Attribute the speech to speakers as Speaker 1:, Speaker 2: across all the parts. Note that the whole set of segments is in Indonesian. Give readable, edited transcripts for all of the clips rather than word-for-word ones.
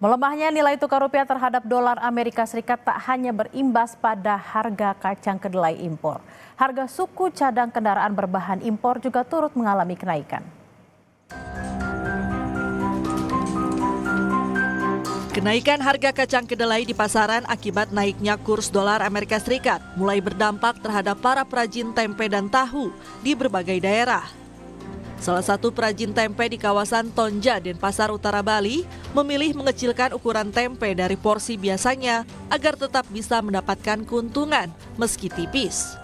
Speaker 1: Melemahnya nilai tukar rupiah terhadap dolar Amerika Serikat tak hanya berimbas pada harga kacang kedelai impor. Harga suku cadang kendaraan berbahan impor juga turut mengalami kenaikan.
Speaker 2: Kenaikan harga kacang kedelai di pasaran akibat naiknya kurs dolar Amerika Serikat mulai berdampak terhadap para perajin tempe dan tahu di berbagai daerah. Salah satu perajin tempe di kawasan Tonja, Denpasar Utara, Bali, memilih mengecilkan ukuran tempe dari porsi biasanya agar tetap bisa mendapatkan keuntungan meski tipis.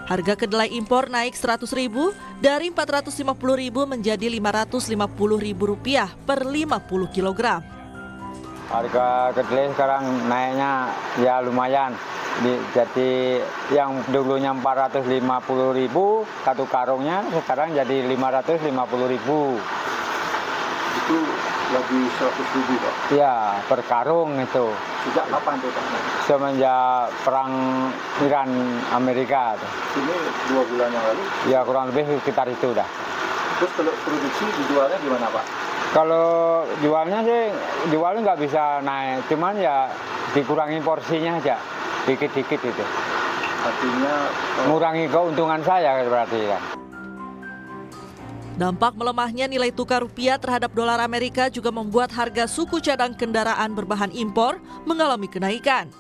Speaker 2: Harga kedelai impor naik Rp100.000 dari Rp450.000 menjadi Rp550.000 per 50 kg.
Speaker 3: Harga kedelai sekarang naiknya ya lumayan. Jadi yang dulunya Rp450.000 satu karungnya, sekarang jadi Rp550.000.
Speaker 4: Itu lebih Rp100.000, Pak?
Speaker 3: Ya, per karung itu.
Speaker 4: Sejak kapan tuh, Pak?
Speaker 3: Semenjak perang Iran Amerika.
Speaker 4: Ini 2 bulan yang lalu?
Speaker 3: Ya, kurang lebih sekitar itu dah.
Speaker 4: Terus kalau produksi dijualnya gimana, Pak?
Speaker 3: Kalau jualnya nggak bisa naik, cuman ya dikurangi porsinya aja. Dikit-dikit itu.
Speaker 4: Artinya
Speaker 3: mengurangi keuntungan saya berarti kan.
Speaker 2: Dampak melemahnya nilai tukar rupiah terhadap dolar Amerika juga membuat harga suku cadang kendaraan berbahan impor mengalami kenaikan.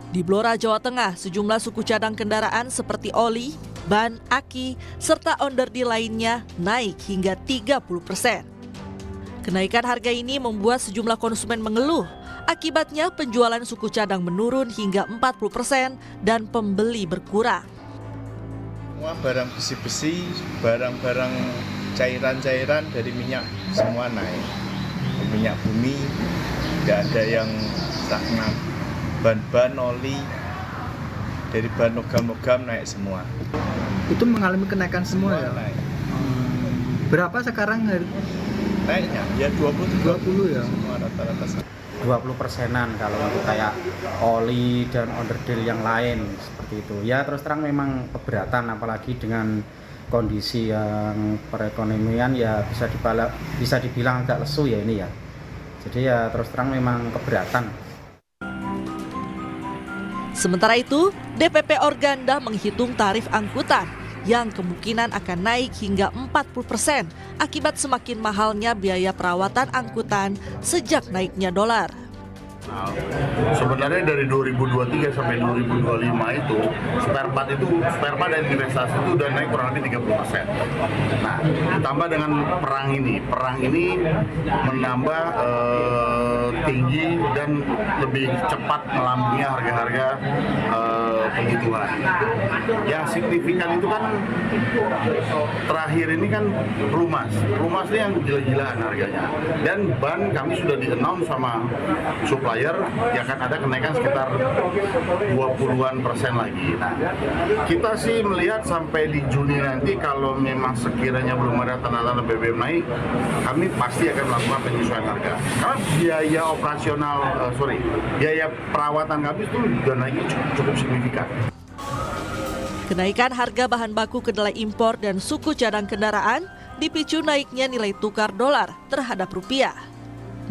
Speaker 2: Di Blora, Jawa Tengah, sejumlah suku cadang kendaraan seperti oli, ban, aki, serta onderdil lainnya naik hingga 30%. Kenaikan harga ini membuat sejumlah konsumen mengeluh. Akibatnya penjualan suku cadang menurun hingga 40% dan pembeli berkurang.
Speaker 5: Semua barang besi-besi, barang-barang cairan-cairan dari minyak semua naik. Minyak bumi, tidak ada yang stagnan. Ban-ban, oli, dari bahan logam-logam naik semua.
Speaker 6: Itu mengalami kenaikan semua ya?
Speaker 5: Naik.
Speaker 6: Berapa sekarang
Speaker 5: Naiknya? Ya 20
Speaker 6: ya?
Speaker 5: Semua rata-rata
Speaker 7: 20%-an kalau untuk kayak oli dan onderdil yang lain seperti itu. Ya terus terang memang keberatan, apalagi dengan kondisi yang perekonomian ya bisa dibilang agak lesu ya ini ya. Jadi ya terus terang memang keberatan.
Speaker 2: Sementara itu, DPP Organda menghitung tarif angkutan yang kemungkinan akan naik hingga 40% akibat semakin mahalnya biaya perawatan angkutan sejak naiknya dolar.
Speaker 8: Nah, sebenarnya dari 2023 sampai 2025 itu spare part dan investasi itu udah naik kurang lebih 30%. Nah, ditambah dengan perang ini menambah tinggi dan lebih cepat melambungnya harga-harga kebutuhan. Yang signifikan itu kan terakhir ini kan Rumas ini yang gila-gilaan harganya. Dan ban kami sudah di-announce sama supplier ya akan ada kenaikan sekitar 20% lagi. Nah, kita sih melihat sampai di Juni nanti kalau memang sekiranya belum ada tanda-tanda BBM naik, kami pasti akan melakukan penyesuaian harga. Karena biaya perawatan kami itu sudah naiknya cukup signifikan.
Speaker 2: Kenaikan harga bahan baku kedelai impor dan suku cadang kendaraan dipicu naiknya nilai tukar dolar terhadap rupiah.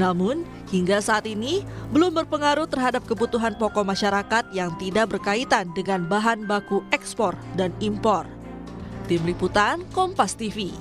Speaker 2: Namun, hingga saat ini belum berpengaruh terhadap kebutuhan pokok masyarakat yang tidak berkaitan dengan bahan baku ekspor dan impor. Tim Liputan Kompas TV.